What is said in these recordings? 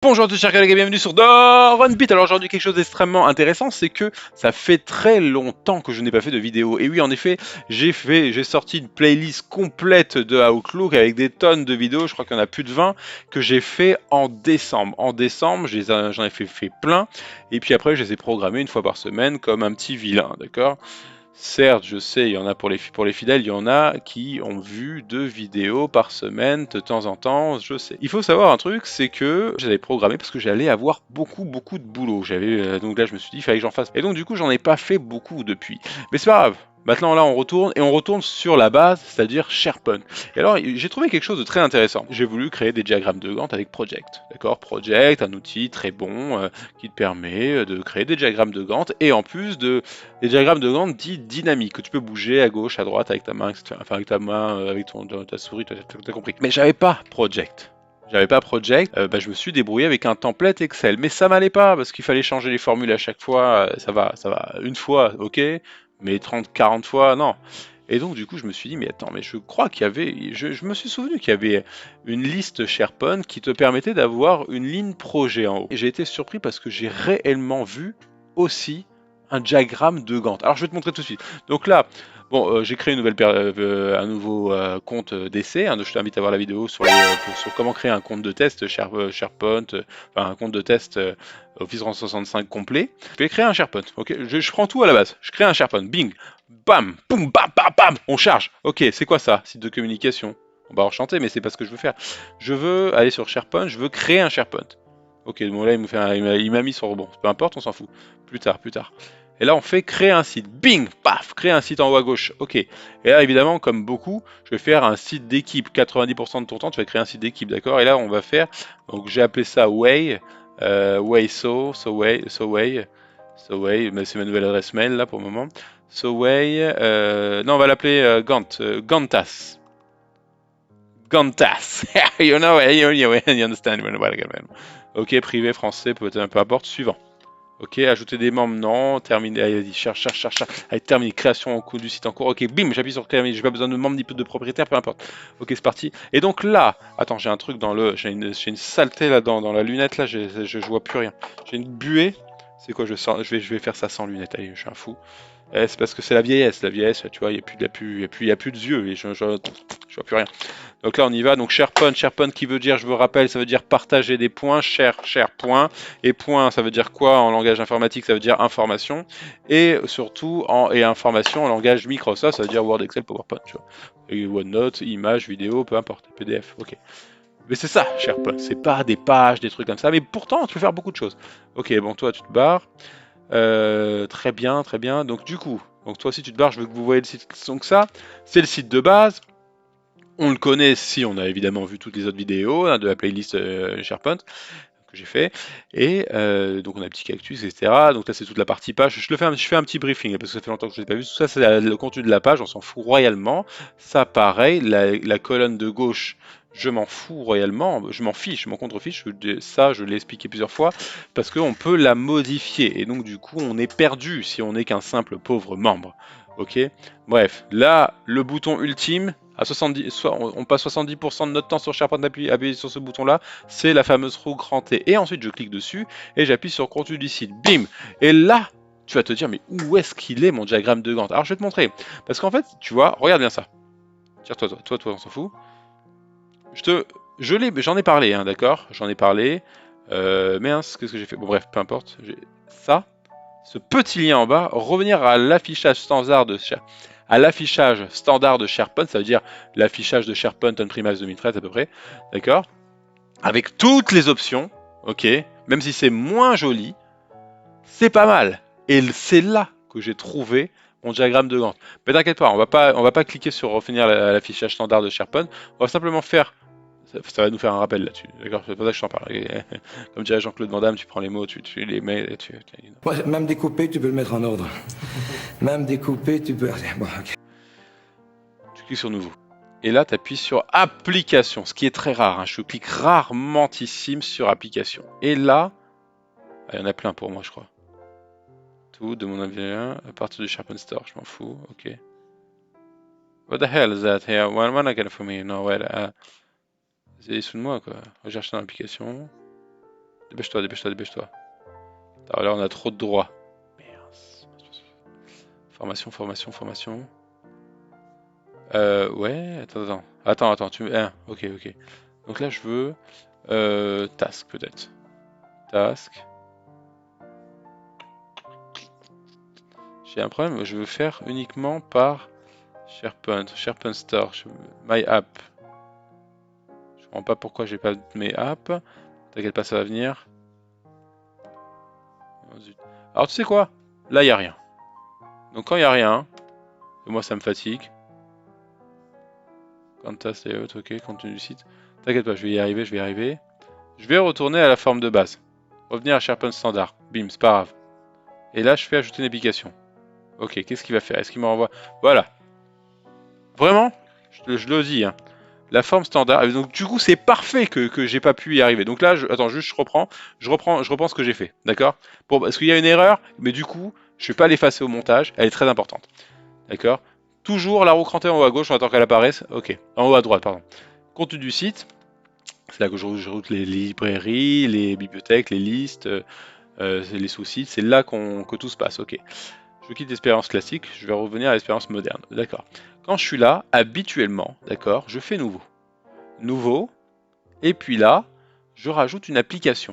Bonjour à tous chers collègues et bienvenue sur Runbeat. Alors aujourd'hui quelque chose d'extrêmement intéressant, c'est que ça fait très longtemps que je n'ai pas fait de vidéo. Et oui en effet, j'ai sorti une playlist complète de Outlook avec des tonnes de vidéos, je crois qu'il y en a plus de 20, que j'ai fait en décembre. En décembre, j'en ai fait plein, et puis après je les ai programmés une fois par semaine comme un petit vilain, d'accord? Certes, je sais, il y en a pour les fidèles, il y en a qui ont vu 2 vidéos par semaine de temps en temps, je sais. Il faut savoir un truc, c'est que j'avais programmé parce que j'allais avoir beaucoup de boulot. Donc là, je me suis dit, il fallait que j'en fasse. Et donc du coup, j'en ai pas fait beaucoup depuis. Mais c'est pas grave. Maintenant là, on retourne sur la base, c'est-à-dire SharePoint. Et alors, j'ai trouvé quelque chose de très intéressant. J'ai voulu créer des diagrammes de Gantt avec Project. D'accord? Project, un outil très bon qui te permet de créer des diagrammes de Gantt et en plus de des diagrammes de Gantt dits dynamiques, que tu peux bouger à gauche, à droite avec ta main, etc. Enfin avec ta main, avec ta souris, t'as compris. Mais j'avais pas Project. J'avais pas Project, je me suis débrouillé avec un template Excel. Mais ça m'allait pas, parce qu'il fallait changer les formules à chaque fois, ça va, une fois, ok, mais 30, 40 fois, non. Et donc du coup je me suis dit, mais attends, mais je crois qu'il y avait, je me suis souvenu qu'il y avait une liste SharePoint qui te permettait d'avoir une ligne projet en haut. Et j'ai été surpris parce que j'ai réellement vu aussi un diagramme de Gantt. Alors je vais te montrer tout de suite. Donc là, bon, j'ai créé un nouveau compte d'essai. Hein, je t'invite à voir la vidéo sur comment créer un compte de test SharePoint, enfin un compte de test Office 365 complet. Je vais créer un SharePoint. Ok, je prends tout à la base. Je crée un SharePoint. Bing, bam, boum, bam, bam, bam. On charge. Ok, c'est quoi ça? Site de communication. On va enchanter, mais c'est pas ce que je veux faire. Je veux aller sur SharePoint. Je veux créer un SharePoint. Ok, bon là il m'a mis sur bon, peu importe, on s'en fout. Plus tard, plus tard. Et là, on fait créer un site. Bing, paf, créer un site en haut à gauche. Ok. Et là, évidemment, comme beaucoup, je vais faire un site d'équipe. 90% de ton temps, tu vas créer un site d'équipe, d'accord? Et là, on va faire. Donc, j'ai appelé ça Way. Way, mais c'est ma nouvelle adresse mail là pour le moment. Non, on va l'appeler Gantas. Gantas. You know, you understand. Ok, privé, français, peu importe. Suivant. Ok, ajouter des membres, non. Terminer, allez, vas-y, cherche. Allez, terminer, création en cours du site en cours. Ok, bim, j'appuie sur terminer. J'ai pas besoin de membres ni de propriétaire, peu importe. Ok, c'est parti. Et donc là, attends, j'ai un truc dans le. J'ai une saleté là dans la lunette, là, je vois plus rien. J'ai une buée. C'est quoi, je vais faire ça sans lunettes. Allez, je suis un fou. C'est parce que c'est la vieillesse, tu vois, il y a plus de yeux, et je vois plus rien. Donc là, on y va. Donc SharePoint qui veut dire, je vous rappelle, ça veut dire partager des points, share point. Et point, ça veut dire quoi en langage informatique? Ça veut dire information. Et surtout, et information en langage Microsoft, ça veut dire Word, Excel, PowerPoint, tu vois. Et OneNote, images, vidéo, peu importe, PDF, ok. Mais c'est ça, SharePoint. C'est pas des pages, des trucs comme ça. Mais pourtant, tu peux faire beaucoup de choses. Ok, bon, toi, tu te barres. Très bien, très bien. Donc du coup, donc toi aussi tu te barres, je veux que vous voyez le site. Donc ça, c'est le site de base. On le connaît si on a évidemment vu toutes les autres vidéos hein, de la playlist SharePoint que j'ai fait. Et donc on a petit cactus, etc. Donc là c'est toute la partie page. Je fais un petit briefing parce que ça fait longtemps que je ne l'ai pas vu. Tout ça c'est le contenu de la page, on s'en fout royalement. Ça pareil, la colonne de gauche, je m'en fous royalement, je m'en fiche, je m'en contrefiche. Ça je l'ai expliqué plusieurs fois parce qu'on peut la modifier. Et donc du coup on est perdu si on n'est qu'un simple pauvre membre. Ok. Bref, là le bouton ultime. À 70, on passe 70% de notre temps sur SharePoint appuyer sur ce bouton-là, c'est la fameuse roue grand T. Et ensuite, je clique dessus et j'appuie sur contenu du site. Bim. Et là, tu vas te dire, mais où est-ce qu'il est mon diagramme de Gantt? Alors, je vais te montrer. Parce qu'en fait, tu vois, regarde bien ça. Tire-toi, toi, on s'en fout. J'en ai parlé, hein, d'accord? J'en ai parlé. Mince, qu'est-ce que j'ai fait? Bon, bref, peu importe. Ça, ce petit lien en bas, revenir à l'affichage standard de SharePoint, ça veut dire l'affichage de SharePoint on-premise 2013 à peu près, d'accord? Avec toutes les options, ok, même si c'est moins joli, c'est pas mal. Et c'est là que j'ai trouvé mon diagramme de Gantt. Mais t'inquiète pas, on va pas cliquer sur revenir l'affichage standard de SharePoint, on va simplement faire, ça va nous faire un rappel là-dessus, d'accord? C'est pour ça que je t'en parle. Comme dirait Jean-Claude Van Damme, tu prends les mots, tu les mets, Ouais, même découpé, tu peux le mettre en ordre. Même découpé, tu peux... Bon, ok. tu cliques sur nouveau. Et là, tu appuies sur application, ce qui est très rare. Hein. Je clique rarement sur application. Et là, il y en a plein pour moi, je crois. Tout de mon avis, à partir du SharePoint Store, je m'en fous. Ok. What the hell is that here? When I get it for me? No, wait. C'est sous de moi, quoi. Recherche dans l'application. Dépêche-toi, dépêche-toi, dépêche-toi. Alors là, on a trop de droits. Merde. Formation, formation, formation. Ouais, attends, tu me... ok, ok. Donc là, je veux... task, peut-être. Task. J'ai un problème, je veux faire uniquement par SharePoint, SharePoint Store, My App. Je comprends pas pourquoi j'ai pas mes apps. T'inquiète pas, ça va venir. Oh, zut. Alors tu sais quoi? Là, il n'y a rien. Donc quand il n'y a rien, et moi ça me fatigue. Contest layout, ok, contenu du site. T'inquiète pas, je vais y arriver, je vais y arriver. Je vais retourner à la forme de base. Revenir à SharePoint standard. Bim, c'est pas grave. Et là, je fais ajouter une application. Ok, qu'est-ce qu'il va faire? Est-ce qu'il me renvoie? Voilà. Vraiment? Je le dis, hein. La forme standard. Donc du coup, c'est parfait que j'ai pas pu y arriver. Donc là, attends, juste je reprends ce que j'ai fait, d'accord? Bon, parce qu'il y a une erreur, mais du coup, je vais pas l'effacer au montage. Elle est très importante, d'accord? Toujours la roue crantée en haut à gauche, on attend qu'elle apparaisse. Ok, en haut à droite, pardon. Contenu du site. C'est là que je rajoute les librairies, les bibliothèques, les listes, les sous-sites. C'est là que tout se passe. Ok. Je quitte l'expérience classique, je vais revenir à l'expérience moderne. D'accord. Quand je suis là, habituellement, d'accord, je fais nouveau. Nouveau, et puis là, je rajoute une application.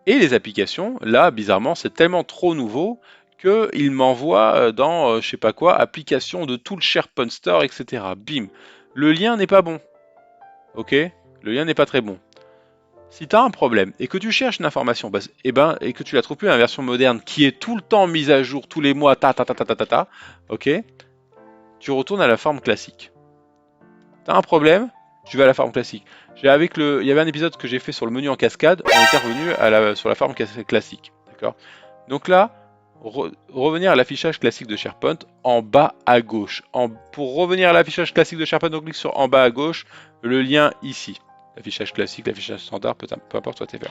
Et les applications, là, bizarrement, c'est tellement trop nouveau qu'il m'envoie dans, je sais pas quoi, application de tout le SharePoint Store, etc. Bim. Le lien n'est pas bon. Ok? Le lien n'est pas très bon. Si tu as un problème et que tu cherches une information, et que tu la trouves plus dans la version moderne qui est tout le temps mise à jour tous les mois, ok, tu retournes à la forme classique. Tu as un problème, tu vas à la forme classique. Il y avait un épisode que j'ai fait sur le menu en cascade, on était revenu sur la forme classique, d'accord. Donc là, revenir à l'affichage classique de SharePoint en bas à gauche. Pour revenir à l'affichage classique de SharePoint, on clique sur en bas à gauche, le lien ici. L'affichage classique, l'affichage standard, peu importe, soit faire.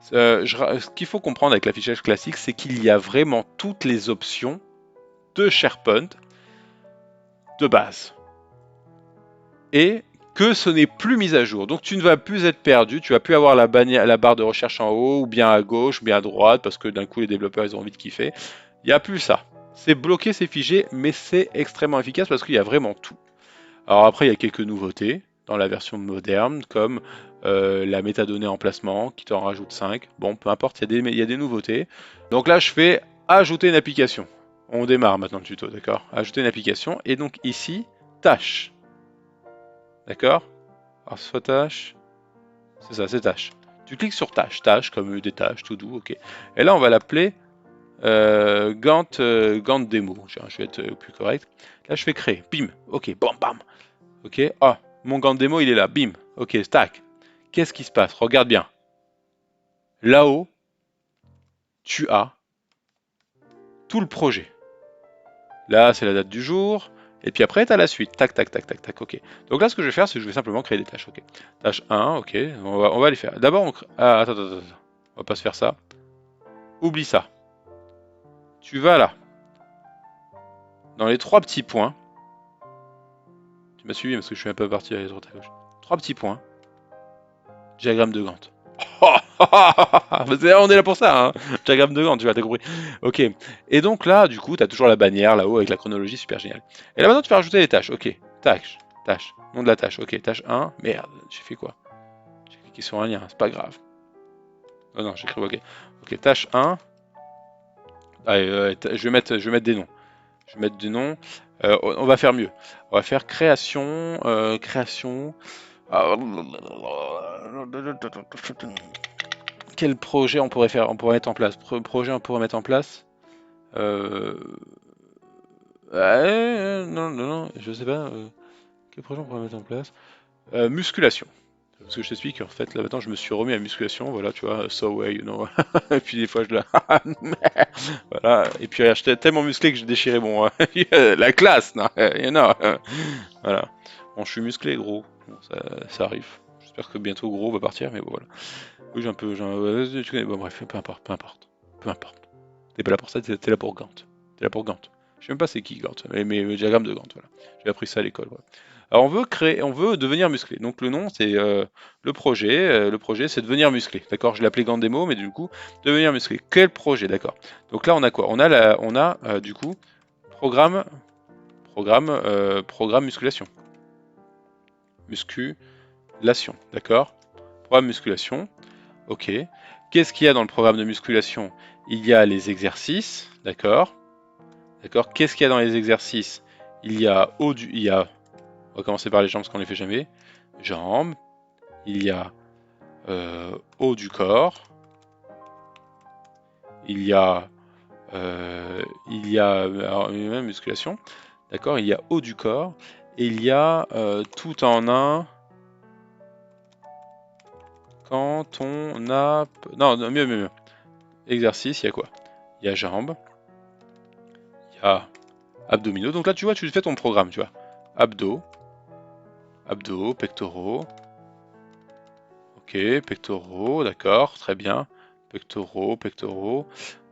Ce qu'il faut comprendre avec l'affichage classique, c'est qu'il y a vraiment toutes les options de SharePoint de base. Et que ce n'est plus mis à jour. Donc tu ne vas plus être perdu, tu vas plus avoir la barre de recherche en haut, ou bien à gauche, ou bien à droite, parce que d'un coup les développeurs ils ont envie de kiffer. Il n'y a plus ça. C'est bloqué, c'est figé, mais c'est extrêmement efficace parce qu'il y a vraiment tout. Alors après, il y a quelques nouveautés dans la version moderne, comme la métadonnée emplacement, qui t'en rajoute 5. Bon, peu importe, il y a des nouveautés. Donc là, je fais ajouter une application. On démarre maintenant le tuto, d'accord? Ajouter une application, et donc ici, tâche. D'accord? Alors, soit tâche, c'est ça, c'est tâche. Tu cliques sur tâche, tâche comme des tâches, tout doux, ok. Et là, on va l'appeler Gantt, Gantt démo. Je vais être plus correct. Là, je fais créer, bim, ok, bam, bam. Ok, ah, mon Gantt démo, il est là, bim, ok, stack. Qu'est-ce qui se passe? Regarde bien. Là-haut, tu as tout le projet. Là, c'est la date du jour. Et puis après, tu as la suite. Tac, tac, tac, tac, tac, ok. Donc là, ce que je vais faire, c'est que je vais simplement créer des tâches, ok. Tâche 1, ok, on va les faire. D'abord, attends, on va pas se faire ça. Oublie ça. Tu vas là. Dans les trois petits points. Tu m'as suivi parce que je suis un peu parti à la droite à gauche. Trois petits points. Diagramme de Gantt. On est là pour ça, hein. Diagramme de Gantt, tu vois, t'as compris. Ok. Et donc là, du coup, t'as toujours la bannière là-haut avec la chronologie, super génial. Et là maintenant, tu vas rajouter les tâches. Ok. Tâche. Nom de la tâche. Ok. Tâche 1. Merde, j'ai fait quoi? J'ai cliqué sur un lien, c'est pas grave. Oh non, j'ai écrit ok. Ok. Tâche 1. Allez, je vais mettre des noms. Je vais mettre des noms. On va faire mieux. On va faire création. Création. Quel projet on pourrait faire? On pourrait mettre en place. Projet on pourrait mettre en place. Non, je sais pas. Quel projet on pourrait mettre en place? Musculation. Parce que je t'explique, en fait, là maintenant je me suis remis à musculation, voilà, tu vois, so way, you know. Et puis des fois je la. Voilà, et puis j'étais tellement musclé que j'ai déchiré mon. La classe, non, you know. Voilà. Bon, je suis musclé, gros. Bon, ça arrive. J'espère que bientôt gros va partir, mais bon, voilà. Oui, j'ai un peu. Tu connais. Bon, bref, peu importe, peu importe. Peu importe. T'es pas là pour ça, t'es là pour Gantt. T'es là pour Gantt. Je sais même pas c'est qui Gantt, mais le diagramme de Gantt, voilà. J'ai appris ça à l'école, voilà. Alors on veut devenir musclé. Donc le nom c'est le projet. Le projet c'est devenir musclé. D'accord? Je l'ai appelé grande démo, mais du coup devenir musclé. Quel projet? D'accord. Donc là on a quoi? On a du coup programme, programme musculation. Musculation. D'accord? Programme musculation. Ok. Qu'est-ce qu'il y a dans le programme de musculation? Il y a les exercices. D'accord? D'accord? Qu'est-ce qu'il y a dans les exercices? Il y a on va commencer par les jambes parce qu'on les fait jamais. Jambes. Il y a haut du corps. Il y a alors, même musculation. D'accord? Il y a haut du corps. Et il y a tout en un. Quand on a. Non, non, mieux. Exercice, il y a quoi? Il y a jambes. Il y a abdominaux. Donc là, tu vois, tu fais ton programme, tu vois. Abdos, pectoraux. Ok, pectoraux, d'accord, très bien. Pectoraux.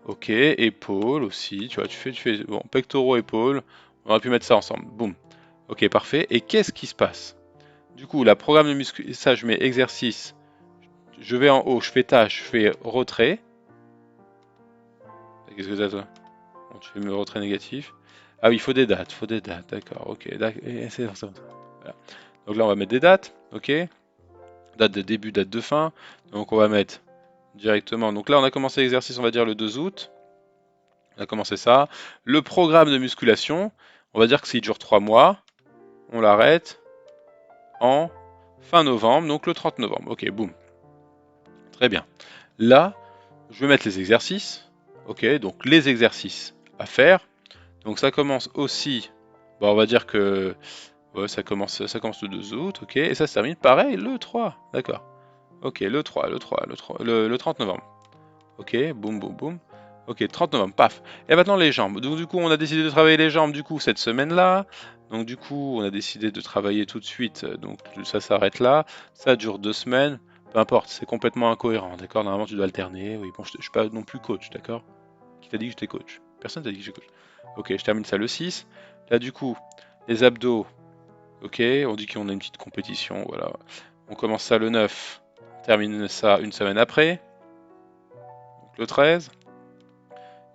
Ok, épaules aussi, tu vois, tu fais, bon, pectoraux, épaules. On aurait pu mettre ça ensemble. Boum. Ok, parfait. Et qu'est-ce qui se passe? Du coup, la programme de muscu, ça, je mets exercice. Je vais en haut, je fais tâche, je fais retrait. Qu'est-ce que t'as, toi? Bon, tu fais le retrait négatif. Ah oui, il faut des dates, d'accord, ok. C'est ça. Voilà. Donc là, on va mettre des dates, ok. Date de début, date de fin. Donc on va mettre directement. Donc là, on a commencé l'exercice, on va dire le 2 août. On a commencé ça. Le programme de musculation, on va dire que s'il dure 3 mois, on l'arrête en fin novembre, donc le 30 novembre. Ok, boum. Très bien. Là, je vais mettre les exercices. Ok, donc les exercices à faire. Donc ça commence aussi, bon, on va dire que ouais, ça commence le 2 août, ok, et ça se termine pareil le 3, d'accord. Ok, le 30 novembre. Ok, boum. Ok, 30 novembre, paf. Et maintenant les jambes. Donc du coup, on a décidé de travailler les jambes du coup cette semaine-là. Donc du coup, on a décidé de travailler tout de suite. Donc ça s'arrête là. Ça dure 2 semaines. Peu importe, c'est complètement incohérent, d'accord? Normalement, tu dois alterner. Oui, bon, je suis pas non plus coach, d'accord? Qui t'a dit que j'étais coach? Personne t'a dit que j'étais coach. Ok, je termine ça le 6. Là, du coup, les abdos. Ok, on dit qu'on a une petite compétition, voilà. On commence ça le 9. On termine ça une semaine après. Donc le 13.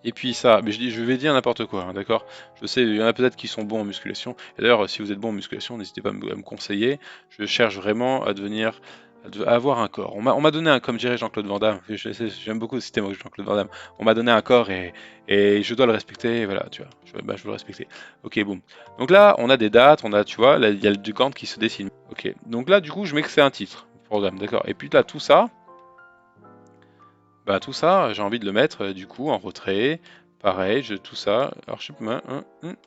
Et puis ça, mais je vais dire n'importe quoi, hein, d'accord? Je sais, il y en a peut-être qui sont bons en musculation. Et d'ailleurs, si vous êtes bon en musculation, n'hésitez pas à me conseiller. Je cherche vraiment à devenir, à avoir un corps. On m'a donné un, comme dirait Jean-Claude Van Damme. J'aime beaucoup le système de Jean-Claude Van Damme. On m'a donné un corps et je dois le respecter. Et voilà, tu vois. Je veux le respecter. Ok, boum. Donc là, on a des dates, on a, tu vois, là, il y a le du Gantt qui se dessine. Ok. Donc là, du coup, je mets que c'est un titre, programme, d'accord? Et puis là, tout ça. Bah tout ça, j'ai envie de le mettre du coup en retrait. Pareil, tout ça. Alors je sais pas,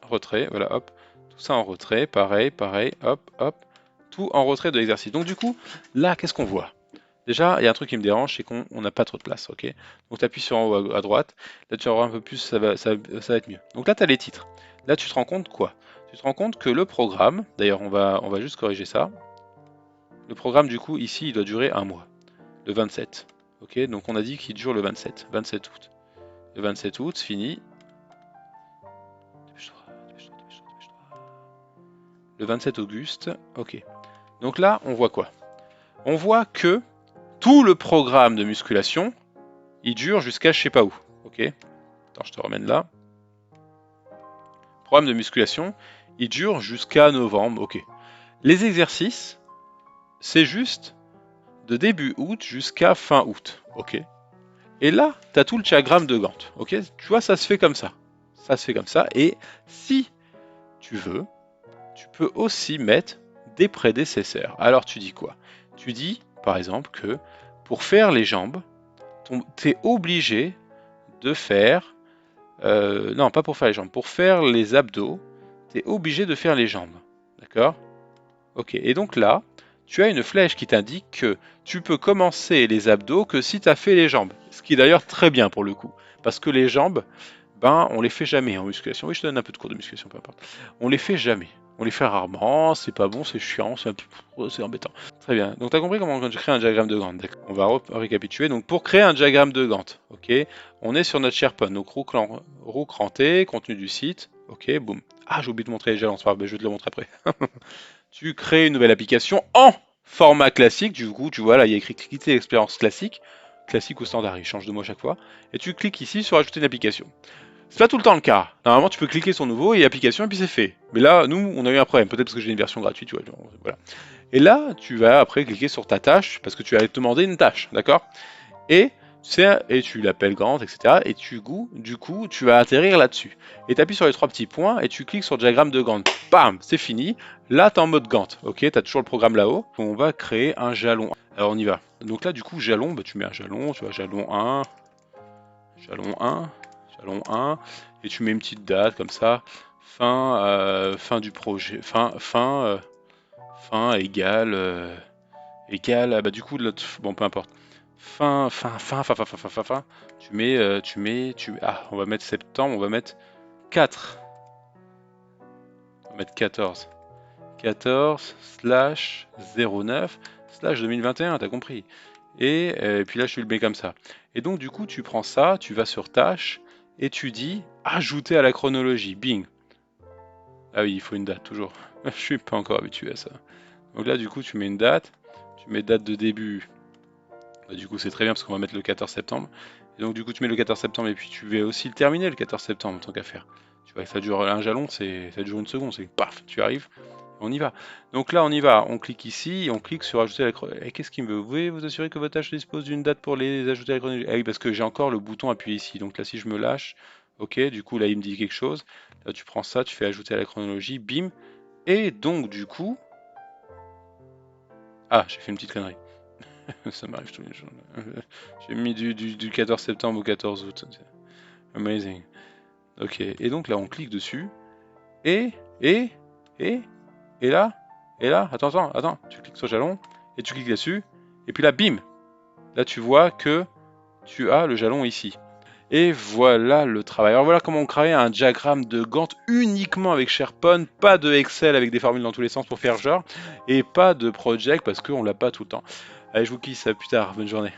retrait, voilà, hop. Tout ça en retrait, pareil, hop. Tout en retrait de l'exercice. Donc du coup, là, qu'est-ce qu'on voit? Déjà, il y a un truc qui me dérange, c'est qu'on n'a pas trop de place, ok? Donc tu appuies sur en haut à droite. Là, tu vas avoir un peu plus, ça va être mieux. Donc là, tu as les titres. Là, tu te rends compte quoi? Tu te rends compte que le programme, d'ailleurs, on va juste corriger ça. Le programme, du coup, ici, il doit durer un mois. Le 27. Ok, donc on a dit qu'il dure le 27 août. Le 27 août, c'est fini. Le 27 auguste, ok. Donc là, on voit quoi? On voit que tout le programme de musculation, il dure jusqu'à je sais pas où. Ok. Attends, je te ramène là. Programme de musculation, il dure jusqu'à novembre. Ok. Les exercices, c'est juste de début août jusqu'à fin août. Ok. Et là, tu as tout le diagramme de Gantt. Ok. Tu vois, ça se fait comme ça. Ça se fait comme ça. Et si tu veux, tu peux aussi mettre des prédécesseurs. Alors tu dis quoi? Tu dis par exemple que pour faire les jambes, tu es obligé de faire... non, pas pour faire les jambes. Pour faire les abdos, tu es obligé de faire les jambes. D'accord? Ok. Et donc là, tu as une flèche qui t'indique que tu peux commencer les abdos que si tu as fait les jambes. Ce qui est d'ailleurs très bien pour le coup. Parce que les jambes, ben, on les fait jamais en musculation. Oui, je te donne un peu de cours de musculation, peu importe. On les fait jamais. On les fait rarement, c'est pas bon, c'est chiant, c'est embêtant. Très bien. Donc, tu as compris comment je crée un diagramme de Gantt. On va récapituler. Donc, pour créer un diagramme de Gantt, ok, on est sur notre SharePoint. Donc, roue crantée, contenu du site. Ok, boum. Ah, j'ai oublié de montrer les jalons, je vais te le montrer après. tu crées une nouvelle application en format classique. Du coup, tu vois là, il y a écrit quitter l'expérience classique, classique ou standard, il change de mot à chaque fois. Et tu cliques ici sur ajouter une application. C'est pas tout le temps le cas. Normalement, tu peux cliquer sur nouveau et application et puis c'est fait. Mais là, nous, on a eu un problème. Peut-être parce que j'ai une version gratuite, tu vois. Voilà. Et là, tu vas après cliquer sur ta tâche parce que tu as demandé une tâche, d'accord? Et tu l'appelles Gantt, etc. Et du coup, tu vas atterrir là-dessus. Et tu appuies sur les trois petits points et tu cliques sur le diagramme de Gantt. Bam, c'est fini. Là, tu es en mode Gantt. Ok, tu as toujours le programme là-haut. On va créer un jalon. Alors, on y va. Donc là, du coup, jalon, bah, tu mets un jalon, tu vois, jalon 1, jalon 1, jalon 1, et tu mets une petite date comme ça. Fin du projet. Fin égale. Bah, du coup, bon, peu importe. Fin. Ah, on va mettre septembre, on va mettre 4. On va mettre 14. 14 slash 09 slash 2021, t'as compris. Et puis là, je le mets comme ça. Et donc, du coup, tu prends ça, tu vas sur tâche, et tu dis ajouter à la chronologie. Bing. Ah oui, il faut une date, toujours. Je suis pas encore habitué à ça. Donc là, du coup, tu mets une date. Tu mets date de début. Bah, du coup, c'est très bien parce qu'on va mettre le 14 septembre. Et donc, du coup, tu mets le 14 septembre et puis tu vas aussi le terminer le 14 septembre en tant qu'affaire. Tu vois, ça dure un jalon, ça dure une seconde, c'est paf, tu arrives, on y va. Donc là, on y va, on clique ici, on clique sur ajouter à la chronologie. Et qu'est-ce qu'il me veut? Vous pouvez vous assurer que votre tâche dispose d'une date pour les ajouter à la chronologie? Ah oui, parce que j'ai encore le bouton appuyé ici. Donc là, si je me lâche, ok, du coup, là, il me dit quelque chose. Là, tu prends ça, tu fais ajouter à la chronologie, bim. Et donc, du coup. Ah, j'ai fait une petite connerie. Ça m'arrive tous les jours. J'ai mis du 14 septembre au 14 août. Amazing. Ok, et donc là on clique dessus. Et, et, et, et là, attends, tu cliques sur jalon, et tu cliques dessus, et puis là, bim. Là tu vois que tu as le jalon ici. Et voilà le travail. Alors voilà comment on crée un diagramme de Gantt uniquement avec SharePoint, pas de Excel avec des formules dans tous les sens pour faire genre, et pas de project parce qu'on l'a pas tout le temps. Allez, je vous quitte, à plus tard, bonne journée.